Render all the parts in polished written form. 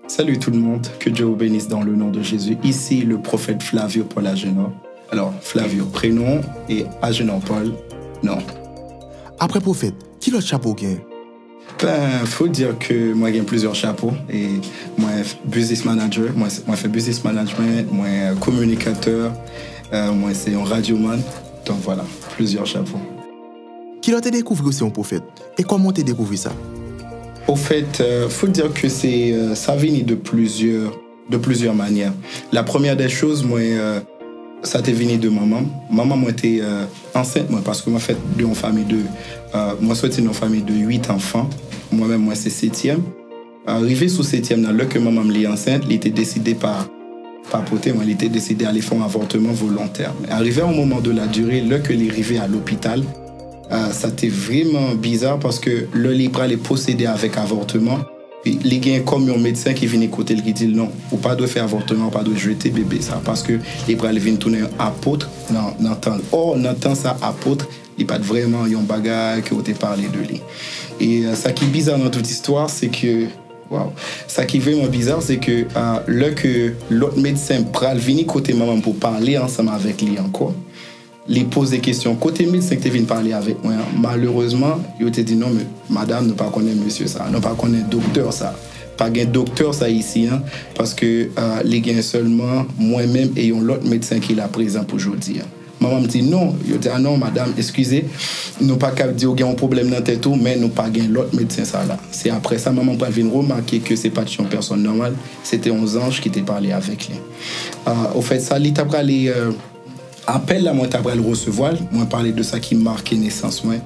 Salut tout le monde, que Dieu vous bénisse dans le nom de Jésus. Ici le prophète Flavio Paul Agenor. Alors, Flavio, prénom, et Agenor Paul, non. Après prophète, qui l'autre chapeau gagne? Ben, faut dire que moi j'ai plusieurs chapeaux et moi business manager, moi fais business management, moi communicateur, moi c'est un radioman. Donc voilà, plusieurs chapeaux. Qui l'autre découvert aussi un prophète? Et comment tu découvert ça? Au fait, faut dire que ça vient de plusieurs manières. La première des choses, moi, ça t'est venu de maman. Maman, moi, était enceinte, moi, parce que moi, fait d'une famille de, moi, c'est une famille de 8 enfants. Moi-même, moi, c'est 7e. Arrivé sous 7e, là que maman me lit enceinte, il était décidé par papoter, moi, il était décidé d'aller faire un avortement volontaire. Mais arrivé au moment de la durée, là que il est arrivé à l'hôpital, ça était vraiment bizarre parce que le libre est possédé avec avortement. Puis les gars comme un médecin qui vient écouter qui dit non, ou pas de faire avortement, pas de jeter bébé ça parce que les bras viennent tourner apôtre dans temps. Or dans temps ça apôtre, il pas vraiment un bagage que vous t'ai parlé de lui. Et ça qui est bizarre dans toute histoire, c'est que wow. Ça qui est vraiment bizarre, c'est que là que l'autre médecin pral venir côté maman pour parler ensemble avec lui encore. Les pose des questions. Côté médecin qui vient parler avec moi, malheureusement, il te dit non, mais madame ne pas connaître monsieur ça, ne pas connaître docteur ça. Pas un docteur ça ici, hein, parce que les gars seulement moi-même et l'autre médecin qui est là présent pour aujourd'hui. Maman me dit non, je dis non madame, excusez, nous pas qu'à dire qu'il y a un problème dans la tête mais nous pas gain l'autre médecin ça là. C'est après ça maman va venir remarquer que c'est pas une personne normale, c'était un ange qui t'a parlé avec lui. Au fait ça il t'a parlé appel là, moi, t'as le recevoir. Moi, parler de ça qui marque naissance, moi.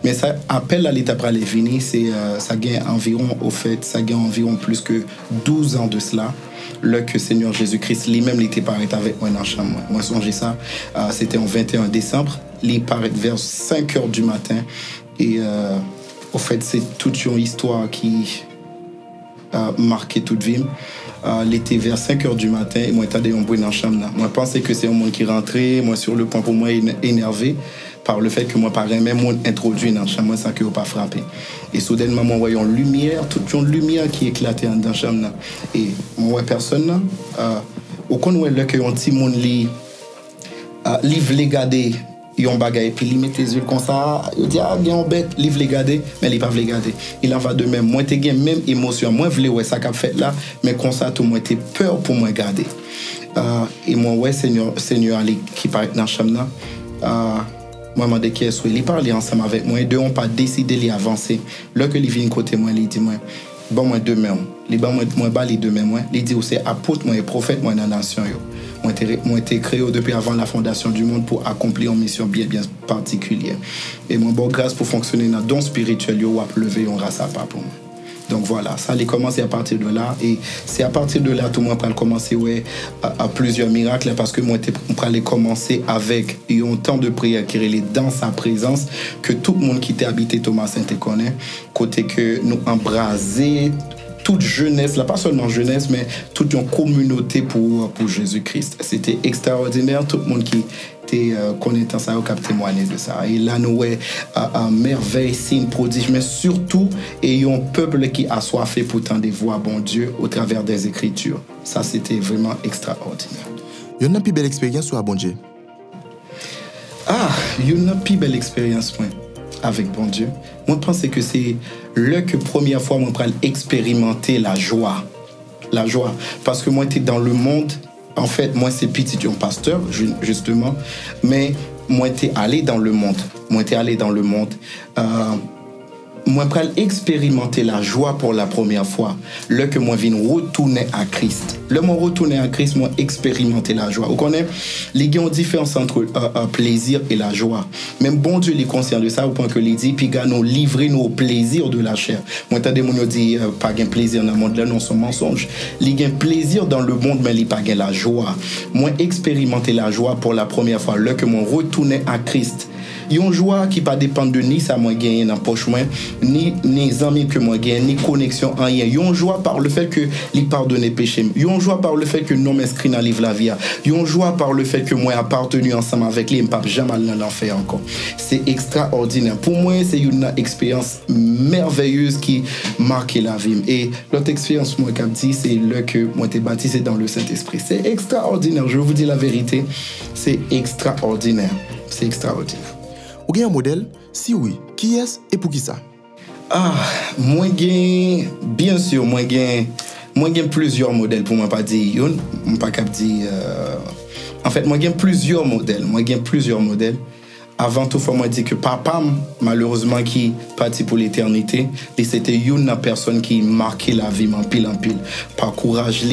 Mais ça, appel là, l'étape à venir, c'est, ça gagne environ, au fait, ça gagne environ plus que 12 ans de cela. Là que Seigneur Jésus-Christ, lui-même, il était paraît avec moi dans la chambre. Moi, songez ça, c'était en 21 décembre. Il paraît vers 5 heures du matin. Et, au fait, c'est toute une histoire qui a marqué toute vie. Il était vers 5 heures du matin et moi, j'étais en bruit dans la chambre. Là. Moi, je pensais que c'est un monde qui rentrait. Moi, sur le point pour moi, énervé par le fait que moi, pareil, même moi, introduit dans la chambre sans que je ne pas frappé. Et soudainement, moi, voyons lumière, toute une lumière qui éclatait dans la chambre. Là. Et moi, personne là. Au contraire, là, que un petit monde livre les garder. Il ont bagaille puis il met les yeux comme ça il dit ah bien bête livre les garder mais il pas les garder il en va de même moi t'ai gain même émotion moi voulais ouais ça qu'a fait là mais comme ça tout moi était peur pour moi garder et moi ouais Seigneur Ali qui paraît dans la chambre là moi demandé qui est il parlait ensemble avec moi et deux on pas décidé d'y avancer là que il vient côté moi il dit moi bon moi demain les bon moi ba les demain moi il dit c'est apôtre moi et prophète moi dans la nation yo moi été créé depuis avant la fondation du monde pour accomplir une mission bien particulière. Et moi, bon, grâce pour fonctionner dans le don spirituel, yo a levé on race à pas pour moi. Donc voilà, ça allait commencer à partir de là. Et c'est à partir de là, tout le monde peut commencer ouais, à plusieurs miracles parce que moi, on peut commencer avec un temps de prière qui est dans sa présence, que tout le monde qui était habité Thomas Saint connaît, côté que nous embraser toute jeunesse, là, pas seulement jeunesse, mais toute une communauté pour Jésus-Christ. C'était extraordinaire, tout le monde qui était connaissant ça, qui a témoigné de ça. Et là, nous, merveille, signe, prodige, mais surtout, ayons un peuple qui a soifé pour tant de voir bon Dieu au travers des Écritures. Ça, c'était vraiment extraordinaire. Il y a une plus belle expérience sur bon Dieu? Il y a une plus belle expérience, moi. Avec bon Dieu. Moi, je pense que c'est là que première fois, moi, je expérimenter la joie. La joie. Parce que moi, j'étais dans le monde. En fait, moi, c'est petit, un pasteur, justement. Mais moi, j'étais allé dans le monde. Moi, je expérimenter la joie pour la première fois. Là que moi, je viens retourner à Christ. Là, moi, retourner à Christ, moi, expérimenter la joie. Vous connaissez, les gens ont différence entre plaisir et la joie. Même bon Dieu, il est conscient de ça, au point que il dit, puis nous livrer nos plaisirs de la chair. Moi, t'as des gens qui disent, pas de plaisir dans le monde, là, non, c'est un mensonge. Il y a plaisir dans le monde, mais il n'y a pas de la joie. Moi, expérimenter la joie pour la première fois. Là que moi, retourner à Christ. Yon joie qui pas dépend de ni ça moi gagner dans poche moi, ni amis que moi gagne, ni connexion en rien. Yon joie par le fait que li pardonner péché. Yon joie par le fait que non m'inscrit dans livre la vie. Yon joie par le fait que moi appartenu ensemble avec lui, m'pas jamais dans l'enfer encore. C'est extraordinaire. Pour moi, c'est une expérience merveilleuse qui marque la vie. Et l'autre expérience moi qu'a dit c'est le que moi t'ai baptisé dans le Saint-Esprit. C'est extraordinaire, je vous dis la vérité, c'est extraordinaire. C'est extraordinaire. Ou gen un modèle? Si oui, qui est-ce et pour qui ça? Moi gen, bien sûr, moi gen plusieurs modèles pour moi pas dire yon, pas cap dire en fait, moi gen plusieurs modèles. Avant tout, faut moi dire que papa, malheureusement, qui parti pour l'éternité, et c'était une personne qui marquait la vie en pile. Par courage,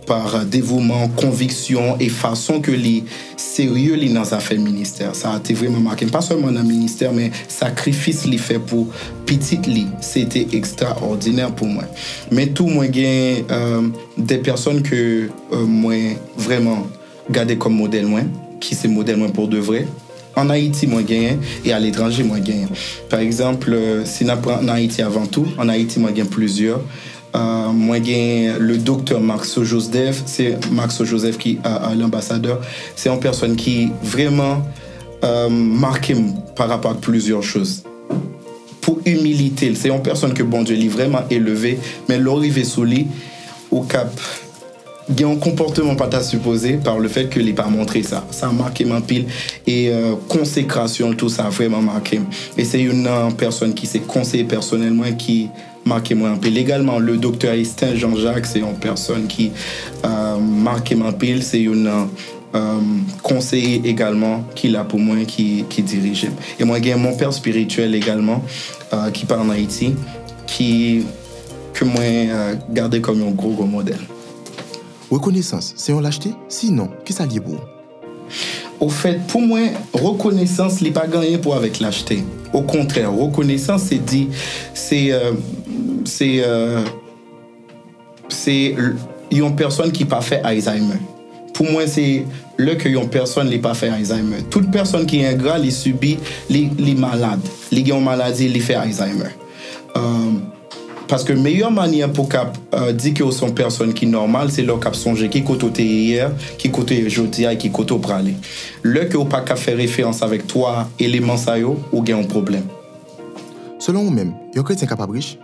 par dévouement, conviction et façon que les sérieux dans sa fait ministère. Ça a été vraiment marqué, pas seulement dans le ministère, mais sacrifice li fait pour petit li. C'était extraordinaire pour moi. Mais tout, moi, j'ai des personnes que moi, vraiment, gardé comme modèle, moi, qui c'est modèle, moi, pour de vrai. En Haïti, moi, gagne, et à l'étranger, moi, gagne. Par exemple, si on prend en Haïti avant tout, en Haïti, moi, gagne plusieurs. Moi, gagne le docteur Maxo Joseph, c'est Maxo Joseph qui est l'ambassadeur. C'est une personne qui vraiment marqué par rapport à plusieurs choses. Pour humilité, c'est une personne que bon Dieu l'a vraiment élevé, mais l'arrivée sous lui, au cap. Il y a un comportement pas à supposer par le fait que il pas montré ça. Ça a marqué ma pile et consécration, tout ça a vraiment marqué. Et c'est une personne qui s'est conseillée personnellement qui marqué moi un peu. Également, le docteur Estin Jean-Jacques, c'est une personne qui marqué ma pile. C'est une conseiller également qui l'a pour moi, qui dirige. Et moi, j'ai mon père spirituel également qui part en Haïti, que moi gardé comme un gros modèle. Reconnaissance, c'est on lâcheté? Sinon, qui ça lié pour? Au fait, pour moi, reconnaissance, n'est pas gagné pour avec lâcheté. Au contraire, reconnaissance, c'est une personne qui pas fait Alzheimer. Pour moi, c'est là que une personne n'est pas fait Alzheimer. Toute personne qui est ingrat, elle subit les malades. Les ont maladie, elle fait Alzheimer. Parce que la meilleure manière pour dire que sont personnes qui sont normales, c'est leur cap songer qui côté hier, qui côté aujourd'hui et qui côté pralé. Le que vous pas faire référence avec toi éléments ça yo ou gain un problème. Selon vous-même, un chrétien capable riche?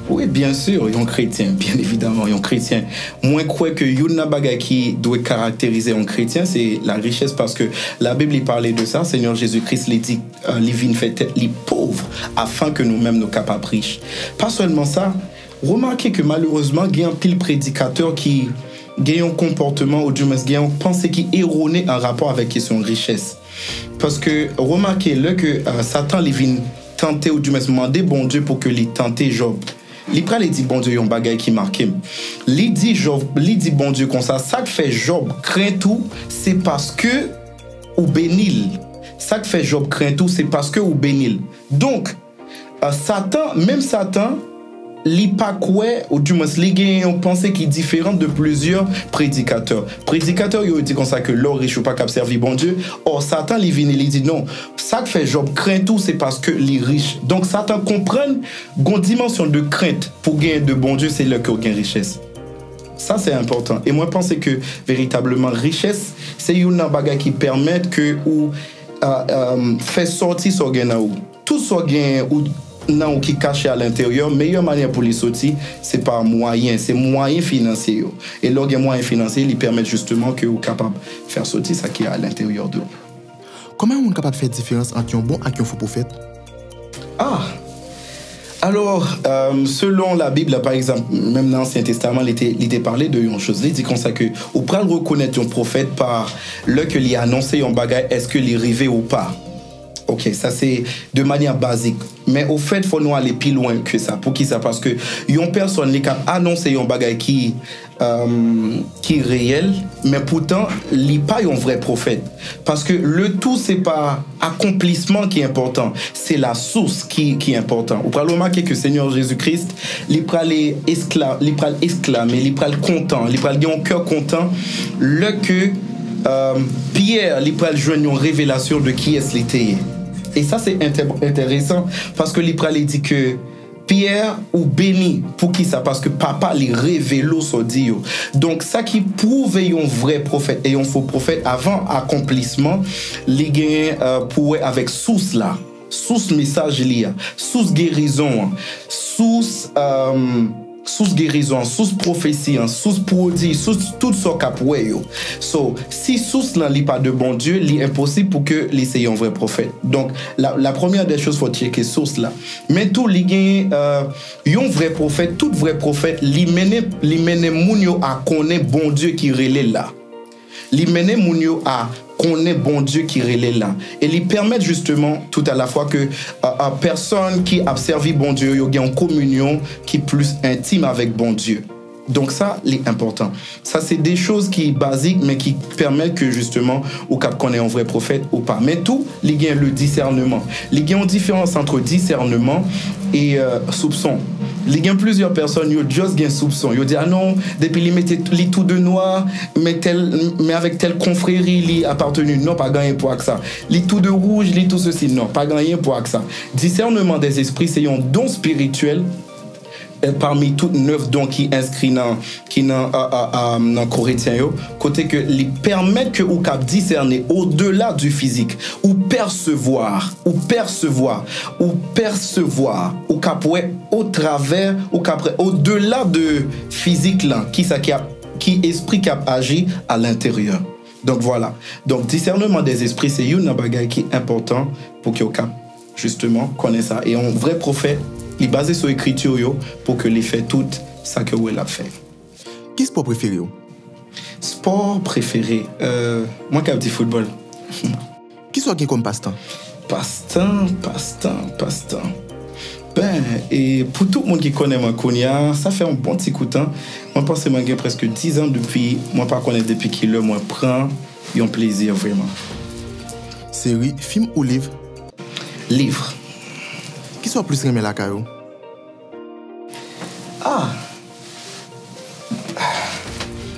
Oui, bien sûr, un chrétien, bien évidemment, un chrétien. Moi, je crois que une bagay qui doit caractériser un chrétien, c'est la richesse, parce que la Bible il parlait de ça. Seigneur Jésus-Christ il dit, les vignes fait les pauvres, afin que nous-mêmes nous capables riches. Pas seulement ça, remarquez que malheureusement, il y a un pile prédicateur qui a un comportement, ou du moins, il y a une pensée qui est erronée en rapport avec la question de richesse. Parce que remarquez-le que Satan les vignes tenter ou du moins demander bon Dieu pour que les tenter Job. Il prend les dit bon Dieu yon bagay qui marque. Il dit Job, il dit bon Dieu comme ça que fait Job craint tout, c'est parce que ou bénil. Ça que fait Job craint tout, c'est parce que ou bénil. Donc Satan, même Satan li pas quoi ou du moins li gen une pensée qui est différente de plusieurs prédicateurs. Prédicateurs yo dit comme ça que l'or riche ou pas cap servir bon Dieu. Or Satan li vient il dit non, ça que fait Job craint tout c'est parce que li riche. Donc Satan comprend une dimension de crainte pour gagner de bon Dieu, c'est là que gagne richesse. Ça c'est important. Et moi je pense que véritablement richesse c'est une bagage qui permet que ou fait sortir son gain ou tout son gain ou non qui caché à l'intérieur, meilleure manière pour les sortir, c'est par moyen, c'est moyen financier. Et là, les moyens financiers, ils permettent justement que vous capable de faire sortir ça qui est à l'intérieur de vous. Comment on est capable de faire différence entre un bon et un faux prophète? Alors, selon la Bible, par exemple, même dans l'Ancien Testament, il était parlé de une chose. Il dit comme ça que vous pouvez reconnaître un prophète par le que il a annoncé un bagage, est-ce qu'il est arrivé ou pas. Ok, ça c'est de manière basique. Mais au fait, il faut nous aller plus loin que ça. Pour qui ça? Parce que une personne qui a annoncé un bagage qui est réel, mais pourtant, il n'est pas un vrai prophète. Parce que le tout, c'est pas accomplissement qui est important, c'est la source qui est important. Vous pouvez remarquer que Seigneur Jésus-Christ, il peut aller exclamer, il peut aller content, il peut aller un cœur content, le que Pierre, il peut joindre une révélation de qui est-ce qu'il était. Et ça, c'est intéressant parce que l'Ipral dit que Pierre ou béni pour qui ça? Parce que papa les révèle sur Dieu. Donc ça qui prouve un vrai prophète et un faux prophète avant accomplissement, les gains pour avec source là, source message lié, source guérison, source guérison, source prophétie, source produit, source tout ce qu'on yo. So, si source là n'est pas de bon Dieu, il est impossible pour que l'essaye un vrai prophète. Donc, la première des choses, faut checker source là. Mais tout li gagne un vrai prophète, tout vrai prophète, li mène moun yo à connaître bon Dieu qui relève là. Li mène moun yo à qu'on est bon Dieu qui relève là. Et lui permettre justement tout à la fois que personne qui a servi bon Dieu, il y a une communion qui est plus intime avec bon Dieu. Donc ça, c'est important. Ça, c'est des choses qui sont basiques, mais qui permettent que justement, au cap qu'on est un vrai prophète ou pas. Mais tout, il y a le discernement. Il y a une différence entre discernement et soupçon. Il y a plusieurs personnes qui ont juste un soupçon. Ils disent, ah non, depuis qu'ils mettent tout de noir, mais avec telle confrérie, ils appartenu. Non, pas gagné pour ça. Les tout de rouge, les tout ceci. Non, pas gagné pour ça. Discernement des esprits, c'est un don spirituel. Parmi toutes 9 dons qui inscrits dans Corinthiens, côté que les permettent que vous cap discerner au-delà du physique, ou percevoir, ou cap au travers, ou cap au-delà de physique là, qui esprit cap agit à l'intérieur. Donc voilà. Donc discernement des esprits, c'est une bagaille qui est important pour que vous cap justement connaisse ça. Et un vrai prophète, il est basé sur l'écriture pour que les fait tout ça que vous a fait. Qui sport préféré? Sport préféré, moi qui ai dit football. Qui soit comme passe-temps? Passe-temps. Ben, et pour tout le monde qui connaît moi, ça fait un bon petit coup de temps. Moi, je pense que j'ai presque 10 ans depuis, moi, pas connaître depuis qu'il le moi prend, et un plaisir vraiment. Série, film ou livre? Livre. Qui soit plus aimé la caillou?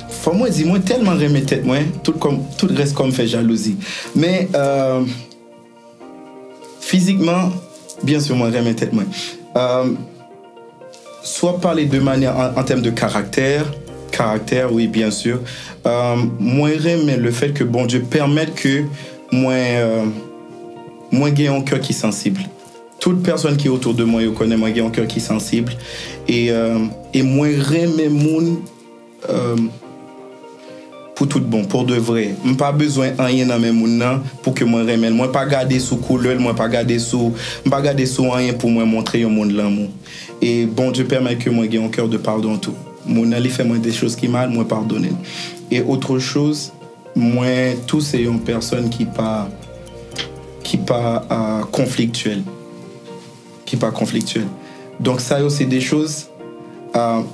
Faut moi dire, moi tellement remet tête, moi, tout reste comme fait jalousie. Mais physiquement, bien sûr, moi remet tête, moi. Soit parler de manière en termes de caractère, oui, bien sûr. Moi remet le fait que bon Dieu permette que moi j'ai un cœur qui est sensible. Toute personne qui est autour de moi, je connais, moi, j'ai un cœur qui est sensible. Et moi, j'aime moun pour tout bon, pour de vrai. Je n'ai pas besoin de rien dans mes moun pour que moi j'aime. Moi, pas garder sous couleur, moi, pas garder sous rien pour moi montrer au monde l'amour. Et bon Dieu permet que moi, j'ai un cœur de pardon tout. Mon ali fait moi des choses qui mal, moi, pardonner. Et autre chose, moi, tout c'est une personne qui pas conflictuelle. Donc ça c'est des choses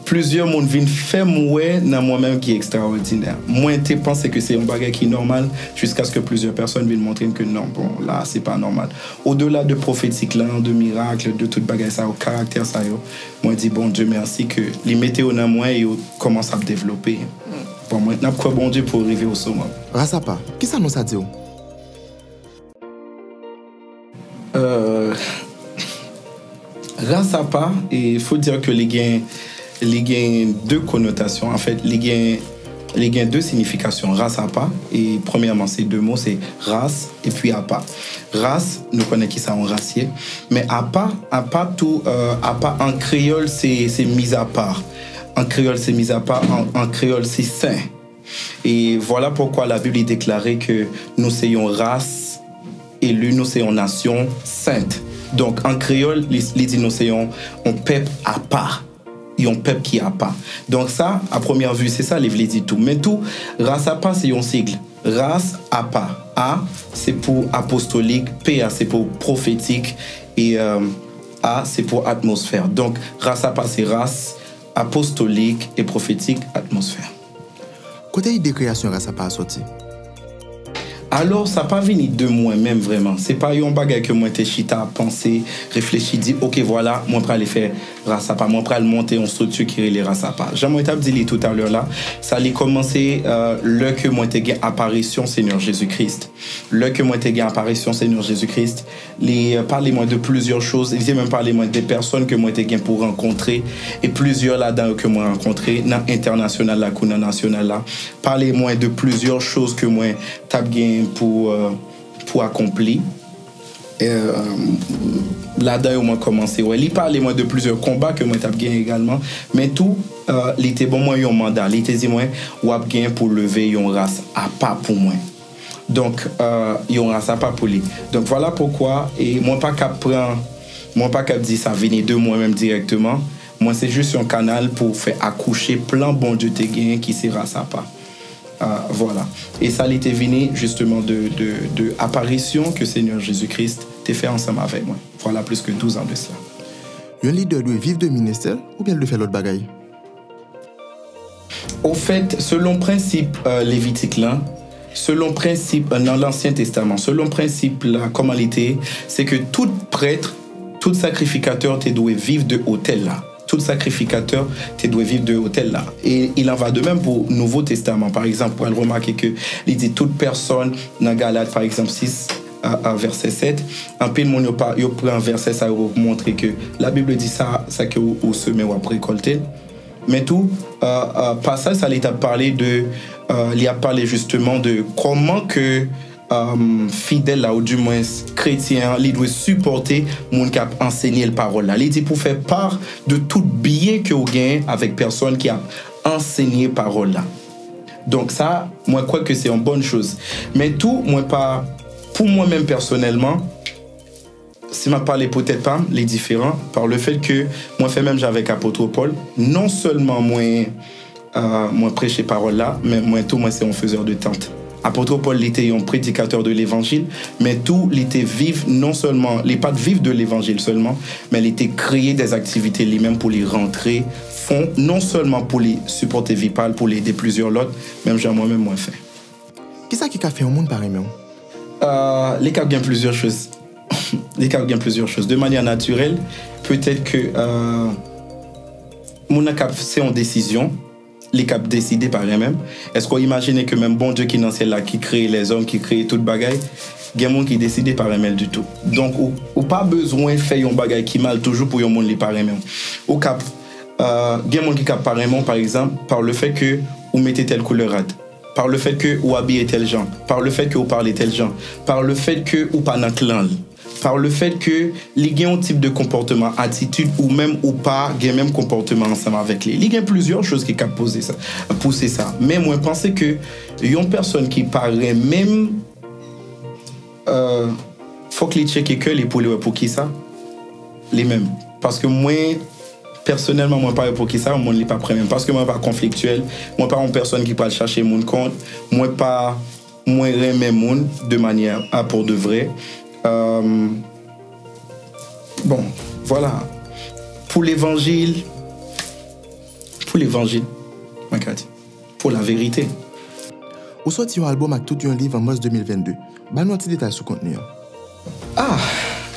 plusieurs monde viennent faire moi dans moi-même qui est extraordinaire. Moi je pense que c'est un bagage qui est normal jusqu'à ce que plusieurs personnes viennent montrer que non, bon là c'est pas normal. Au-delà de prophétique là, de miracles, de tout bagage ça au caractère ça yo. Moi je dis bon Dieu merci que les météo dans moi et commence à développer. Bon moi n'a quoi bon Dieu pour arriver au sommet. Rasapa, qui ça nous ça dit? Rasapa, il faut dire que les gains deux connotations. En fait, les gains deux significations. Rasapa, et premièrement, ces deux mots, c'est race et puis apa. Race, nous connaissons qui ça en racier. Mais apa en créole, c'est mis à part. En créole, c'est mis à part. En créole, c'est saint. Et voilà pourquoi la Bible est déclarée que nous soyons race élue, nous soyons nation sainte. Donc, en créole, les dit nous sommes un peuple à part. Et un peuple qui a pas. Donc ça, à première vue, c'est ça, les vle dit tout. Mais tout, race à pas, c'est un sigle. Race à pas. A, c'est pour apostolique. P, c'est pour prophétique. Et A, c'est pour atmosphère. Donc, race à pas, c'est race apostolique et prophétique, atmosphère. Côté de création, race à pas a sorti? Alors, ça n'a pas venu de moi-même vraiment. C'est pas un bagage que moi t'ai chita, pensé, réfléchi, dit, ok, voilà, moi, je vais aller faire Rasapa. Moi, je vais monter une structure qui est les Rasapa. Jean-Moi dit tout à l'heure là, ça allait commencer le que moi t'ai gagné apparition Seigneur Jésus-Christ. Le que moi t'ai gagné apparition Seigneur Jésus-Christ. Parlez-moi de plusieurs choses. Il même parlez-moi des personnes que moi t'ai gagné pour rencontrer et plusieurs là-dedans que moi rencontré dans international là, dans national là. Parlez-moi de plusieurs choses que moi t'ai gagné pour accomplir. Là-dedans, on a commencé. Ouais, il parlait moi de plusieurs combats que moi j'ai gagné également. Mais tout, il était bon moi un mandat. Il était dit moi, ou a gagné pour lever une race à pas pour moi. Donc, une race à pas pour lui. Donc voilà pourquoi. Et moi pas qu'à prendre, moi pas qu'à dire ça venait de moi-même directement. Moi c'est juste un canal pour faire accoucher plein bon Dieu te gagné qui c'est race à pas. Voilà. Et ça l'était venu justement de apparition que Seigneur Jésus-Christ t'a fait ensemble avec moi. Voilà plus que 12 ans de cela. Un leader doit vivre de ministère ou bien de faire l'autre bagaille? Au fait, selon principe lévitique là, selon principe dans l'Ancien Testament, selon principe là, comment il était, c'est que tout prêtre, tout sacrificateur te doit vivre de hôtel là. Tout sacrificateur te doit vivre de hôtel là. Et il en va de même pour le Nouveau Testament. Par exemple, pour remarquer que il dit toute personne dans Galates, par exemple 6, verset 7, en pile mon yo prend un verset ça pour montrer que la Bible dit ça que vous semez ou après récolter. Mais tout passage ça il a parlé de il a parlé justement de comment que fidèle là ou du moins chrétien, il doit supporter mon cap enseigner la parole là. Il dit pour faire part de tout bien que vous gagnez avec personne qui a enseigné parole là. Donc ça, moi je crois que c'est une bonne chose. Mais tout, moi pas pour moi-même personnellement, si je parle peut-être pas les différents par le fait que moi fait même avec apôtre Paul, non seulement moi prêcher parole là, mais moi tout moi c'est un faiseur de tente. Apôtre Paul était un prédicateur de l'évangile, mais tout, il était vivre, non seulement, il n'est pas de vivre de l'évangile seulement, mais il était créer des activités lui-même pour les rentrer, font, non seulement pour les supporter Vipal, pour les aider plusieurs autres, même j'ai moi-même moins fait. Qu'est-ce qui a fait au monde pareil même? Les cas gagnent plusieurs choses. Les cas gagnent plusieurs choses. De manière naturelle, peut-être que mon cap c'est en décision. Les cap décidés par eux-mêmes. Est-ce qu'on imagine que même bon Dieu qui est dans ciel là, qui crée les hommes, qui crée toute bagaille, il y a des gens qui décident par eux-mêmes du tout. Donc, ou pas besoin de faire un bagaille qui mal toujours pour un monde les par eux-mêmes. Au cap, il y a des gens qui cap par eux-mêmes, par exemple, par le fait que vous mettez telle couleur, par le fait que vous habillez tel genre, par le fait que vous parlez tel genre, par le fait que vous pas dans clan, par le fait que il y a un type de comportement, attitude ou même ou pas, il y a même comportement ensemble avec lui. Il y a plusieurs choses qui peuvent pousser ça. Mais moi, je pense que une personne qui paraît même, faut que les checker que les poules pour qui ça, les mêmes. Parce que moi, personnellement, moi, pas pour qui ça, moi, je ne pas prêt même. Parce que moi, pas conflictuel, moi, pas une personne qui peut chercher mon compte, moi, pas, moi, aimer mon de manière à pour de vrai. Bon, voilà. Pour l'évangile, pour la vérité. Vous sorti un album avec tout un livre en mars 2022. Bah, nous, un petit détail sur le contenu. Ah,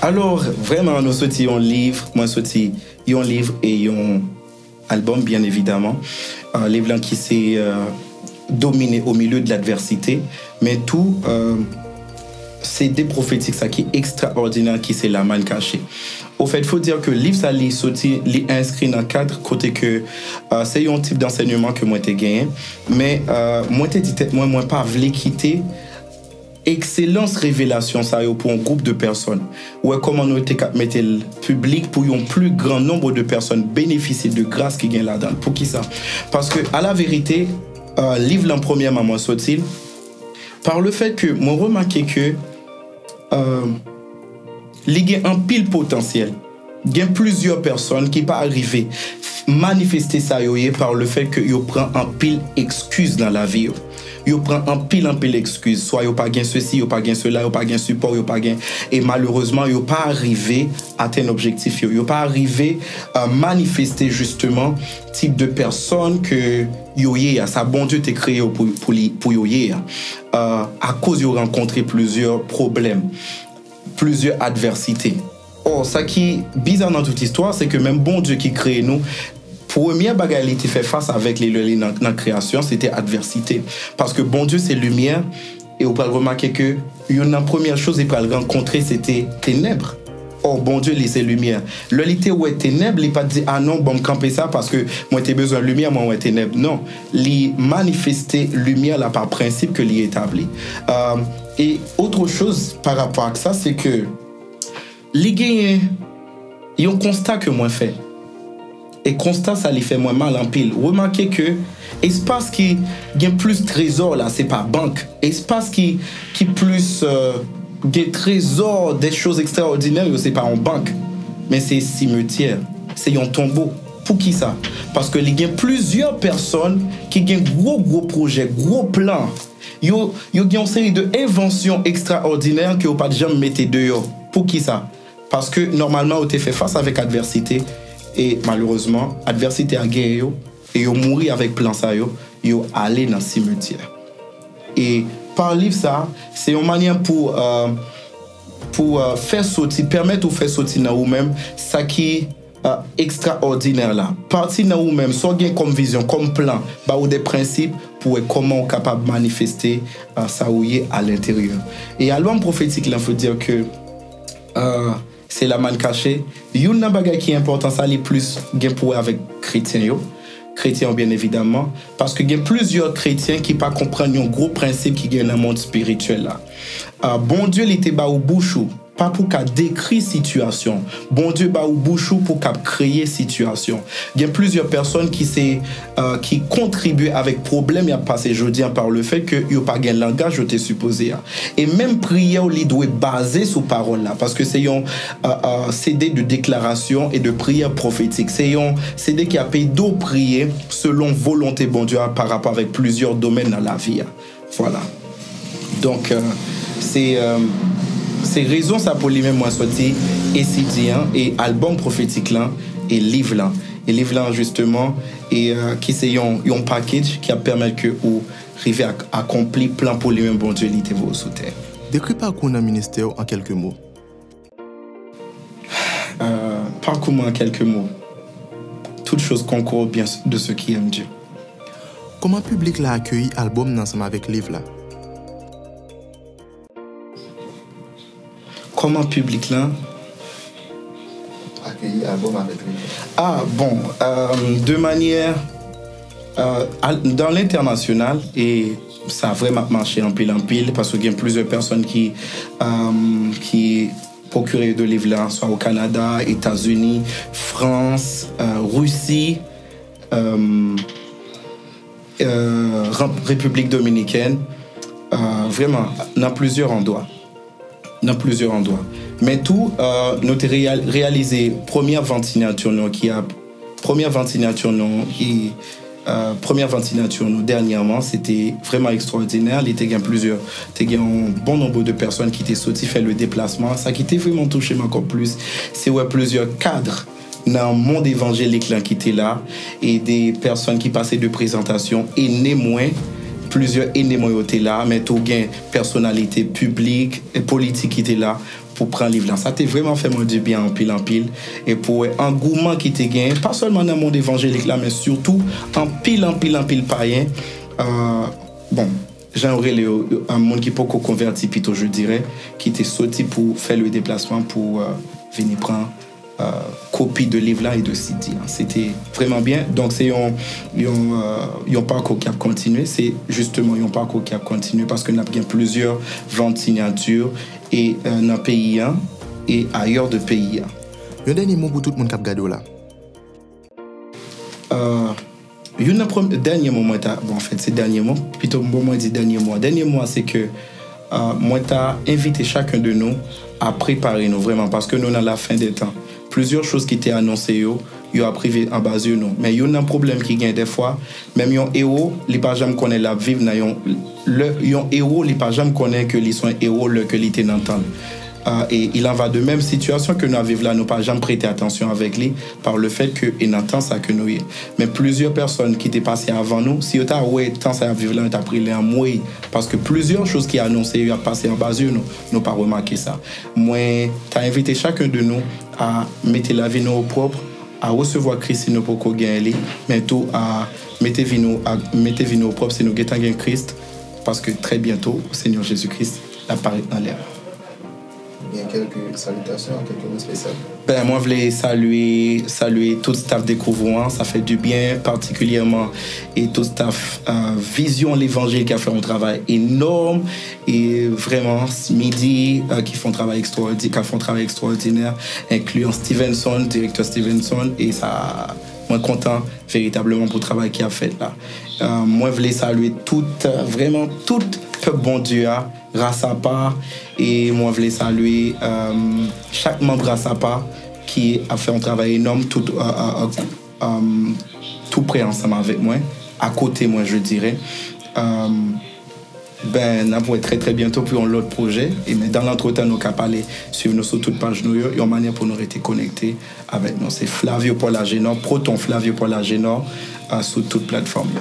alors, vraiment, nous sorti un livre. Moi, sorti un livre et un album, bien évidemment. Un livre qui s'est dominé au milieu de l'adversité. Mais tout. C'est des prophétiques ça qui est extraordinaire qui c'est la manne cachée. Au fait, il faut dire que le livre ça est inscrit dans 4 côtés que c'est un type d'enseignement que moi j'ai gagné, mais moi t'ai dit moi pas voulu quitter excellence révélation ça pour un groupe de personnes. Ouais comment nous était mettre le public pour un plus grand nombre de personnes bénéficier de grâce qui gagne là-dedans. Pour qui ça? Parce que à la vérité, livre en premièrement moi sorti par le fait que moi remarqué que il y a un pile potentiel. Il y a plusieurs personnes qui peuvent arriver manifester ça par le fait que yo prend un pile excuse dans la vie. yo prend en pile excuse, soit yo pas gain ceci, yo pas gain cela, yo pas gain support, yo pas gain, et malheureusement yo pas arrivé à atteindre objectif, yo pas arrivé à manifester justement type de personne que yo yé, ça bon Dieu t'est créé pour yo yé, à cause yo rencontré plusieurs problèmes, plusieurs adversités. Or, ça qui est bizarre dans toute histoire, c'est que même bon Dieu qui crée nous, première bagarre qui fait face avec les dans la création, c'était adversité. Parce que bon Dieu, c'est lumière, et on peut remarquer que la première chose qu'il peut rencontrer, c'était ténèbres. Or, bon Dieu, c'est lumière. Le lit où est ténèbres, il pas dit ah non, bon, me camper ça parce que moi, j'ai besoin de lumière, moi, ouais ténèbres. Non, il manifester lumière là par principe que l'y établi. Et autre chose par rapport à ça, c'est que les gagnants, il y a un constat que moi fait. Et constat, ça lui fait moins mal en pile. Remarquez que espace qui gagne plus trésor là, c'est pas banque. Espace qui plus des trésors, des choses extraordinaires, c'est pas en banque, mais c'est cimetière, c'est un tombeau. Pour qui ça? Parce que il y a plusieurs personnes qui ont gros projets, gros plans. Il y a une série d'inventions extraordinaires que vous pas jamais mettre dehors. Pour qui ça? Parce que normalement, vous fait face avec adversité et malheureusement, adversité a gagné et vous mourir avec plan ça, vous allez dans le cimetière. Et par livre ça, c'est une manière pour faire sortir, permettre de faire sortir dans vous-même ça qui extraordinaire là. Partir dans vous-même, soit bien comme vision, comme plan, ou des principes pour comment on est capable de manifester ça où est à l'intérieur. Et à l'homme prophétique, il faut dire que c'est la manne cachée. Une bagage qui est important, ça les plus gain pour avec chrétiens chrétiens bien évidemment, parce que il y a plusieurs chrétiens qui pas comprennent un gros principe qui gagne dans le monde spirituel là. Bon Dieu il était bas au bouchou, pas pour qu'à décrire situation. Bon Dieu bas au bouchou pour qu'à créer situation. Il y a plusieurs personnes qui contribuent avec problème à passer jeudi par le fait que yo pas gain langage t'es supposé. Et même prière il doit baser sur parole là parce que c'est un CD de déclaration et de prière prophétique. C'est un CD qui a payé d'eau prier selon volonté bon Dieu par rapport avec plusieurs domaines dans la vie. Voilà. Donc c'est raison ça pour lui-même moi sorti étudiant et album prophétique là et livre là justement et qui c'est un package qui a permis que ou arriver à accomplir plan pour lui-même bon Dieu il était sous terre. Décris parcours dans le ministère en quelques mots. Parcours en quelques mots. Toute chose concourt bien de ceux qui aiment Dieu. Comment le public l'a accueilli l'album ensemble avec le livre là? Comment le public là accueilli l'album avec le livre? Ah bon, de manière dans l'international et ça a vraiment marché en pile parce qu'il y a plusieurs personnes qui procuraient de livres là, soit au Canada, États-Unis, France, Russie, République dominicaine, vraiment dans plusieurs endroits. Mais tout, nous avons réalisé première vente signature dernièrement, c'était vraiment extraordinaire. Il y a un bon nombre de personnes qui étaient sorties faire le déplacement. Ça qui était vraiment touché encore plus, c'est plusieurs cadres dans le monde évangélique là, qui étaient là et des personnes qui passaient de présentation et némoins. Plusieurs ennemis étaient là, mais tout gain personnalité publique et politique qui étaient là pour prendre le livre là. Ça t'a vraiment fait du bien en pile. Et pour un engouement qui était gagné, pas seulement dans le monde évangélique là, mais surtout en pile païen. Bon, j'aimerais un monde qui peut converti plutôt, je dirais, qui était sorti pour faire le déplacement pour venir prendre copie de livre là et de CD. C'était vraiment bien. Donc c'est un parcours qui a continué. C'est justement un parcours qui a continué parce que nous avons plusieurs ventes signatures et dans le pays et ailleurs de pays. Un dernier mot pour tout le monde qui a regardé là. Dernier mot, bon, en fait, c'est dernier mot. Plutôt, moi, je dis dernier mot. Dernier mot, c'est que moi, j'ai invité chacun de nous à préparer nous vraiment parce que nous, dans la fin des temps, plusieurs choses qui étaient annoncées, yo a privé en base nous. Mais il y a un problème qui gagne des fois, même un héros, il pas jamais connaît la vivre dans un héros, il pas jamais connaît que ils sont héros le que il était n'entend. Et il en va de même situation que nous vivons là, nous pas jamais prêté attention avec lui par le fait que il entend ça que nous y. Mais plusieurs personnes qui étaient passées avant nous, si tu as ouais temps ça vivre là, tu as pris les en moi parce que plusieurs choses qui annoncé a passé en base nous pas remarqué ça. Moi, tu as invité chacun de nous à mettre la vie nous propre, à recevoir Christ nous pour qu'on gagne, mais tout à mettre vie nous propre si nous gagnons Christ parce que très bientôt Seigneur Jésus-Christ apparaît dans l'air. Il y a quelques salutations, quelques mots spéciaux. Ben, moi, je voulais saluer tout le staff Découvrant, ça fait du bien, particulièrement, et tout le staff Vision l'Évangile qui a fait un travail énorme, et vraiment, midi, qui font un travail extraordinaire, incluant Stevenson, directeur Stevenson, et ça, moi, content véritablement pour le travail qu'il a fait là. Moi, je voulais saluer vraiment tout peuple bon Dieu, grâce à part, et moi, je voulais saluer chaque membre grâce à part qui a fait un travail énorme, tout près ensemble avec moi, à côté, moi, je dirais. Ben, on va très très bientôt pour un autre projet. Et mais dans l'entretemps, nous avons parlé, suivre nous sur toutes pages, il y a une manière pour nous rester connectés avec nous. C'est Flavio Paul Agénor, Proton Flavio Paul Agénor, sur toute plateforme.